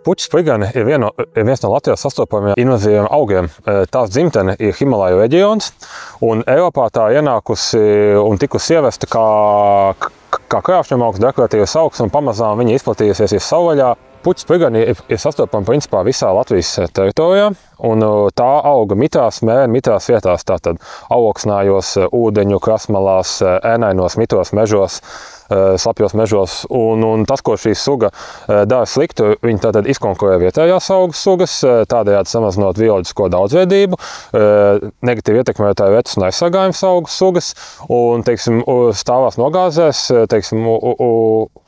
Puķis spigani ir viens no Latvijā sastopamiem invazīviem augiem. Tās dzimtene ir Himalaju reģions, un Eiropā tā ienākusi un tikusi ievesta kā krāšņumaugs, dekoratīvs augs, un pamazām viņa izplatījusies savvaļā. Puķis spigani ir sastopama principā visā Latvijas teritorijā, un tā auga mitrās, mērena mitrās vietās, tātad augsnājos, ūdeņu krastmalās, ēnainos mitros mežos, slapjos mežos, un tas, ko šī suga dara sliktu, viņi tātad izkonkurē vietējās augu sugas, tādējādi samazinot bioloģisko daudzveidību, negatīvi ietekmējot retus un aizsargājumus augu sugas, un, teiksim, stāvās nogāzēs, teiksim,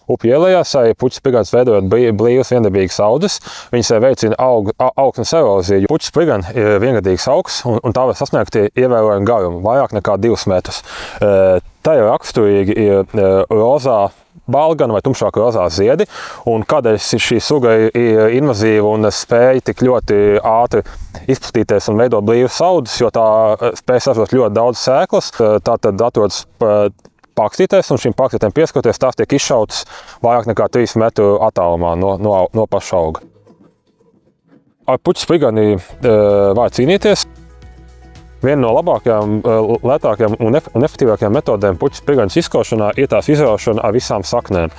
upju ielējās, puķis spigans veidojot blīvas viendabīgas audzes, viņas veicina augsnes eroziju. Puķis spigans ir viengadīgs augs, un tā var sasniegt ievērojumu garumu, vairāk nekā 2 metrus. Tā ir raksturīgi rozā balgana vai tumšāka rozā ziedi, un kādēļ šī suga ir invazīva un spēja tik ļoti ātri izplatīties un veidot blīvas audzes, jo tā spēja sažot ļoti daudz sēklas, tā tad atrodas pakstītēs, un šīm pakstītēm pieskoties, tās tiek izšautas vairāk nekā 3 metru attālumā no paša auga. Ar puķis spigani var cīnīties. Viena no labākajām, lētākajām un efektīvākajām metodēm puķis spiganas izskaušanā ir tās izraušana ar visām saknēm.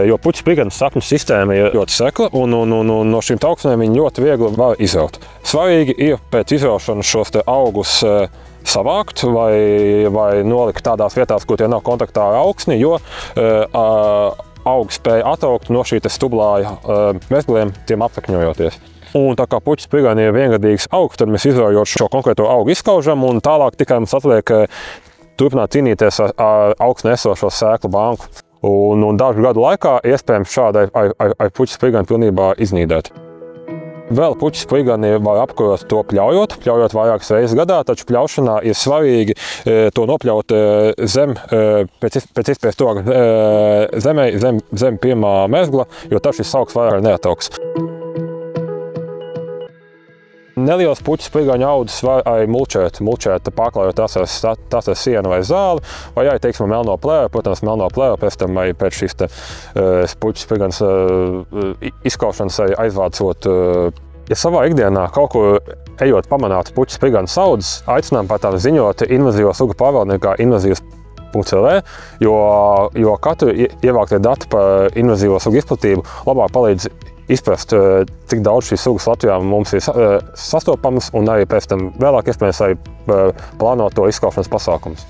Jo puķis spiganas sakņu sistēma ir ļoti sekla, un no šīm trauksmēm viņi ļoti viegli var izraut. Svarīgi ir pēc izraušanas šos te augus savākt vai nolikt tādās vietās, kur tie nav kontaktā ar augsni, jo augi spēja ataugt no šī stublāja mezgliem, tiem apsakņojoties. Un tā kā puķis spigani ir viengadīgs augs, tad mēs izraujot šo konkrēto augu izskaužam, un tālāk tikai mums atliek turpināt cīnīties ar augsnē esošo sēklu banku. Un dažu gadu laikā iespējams šādai ar puķis spigani pilnībā iznīdēt. Vēl puķis spigani var apkarot to pļaujot vairākas reizes gadā, taču pļaušanā ir svarīgi to nopļaut pēc iespējas tuvāk zemē, zem pirmā mezgla, jo tad šis augs vairāk neataugs. Nelielas puķis spigāņu audzes var arī mulčēt, pārklājot tās ar sienu vai zāli, vai arī, teiksim, melno plēru. Protams, melno plēru pēc tam arī pēc šīs puķis spigānas izskaušanas arī aizvācot. Ja savā ikdienā kaut kur ejot pamanāt puķis spigānas audzes, aicinām par tām ziņot invazīvo sugu pārvaldniekā invazivas.lv, jo katru ievāktie dati par invazīvo sugu izplatību labāk palīdz izprast, cik daudz šīs sugas Latvijā mums ir sastopamas, un arī pēc tam vēlāk iespējams arī plānot to izskaušanas pasākumus.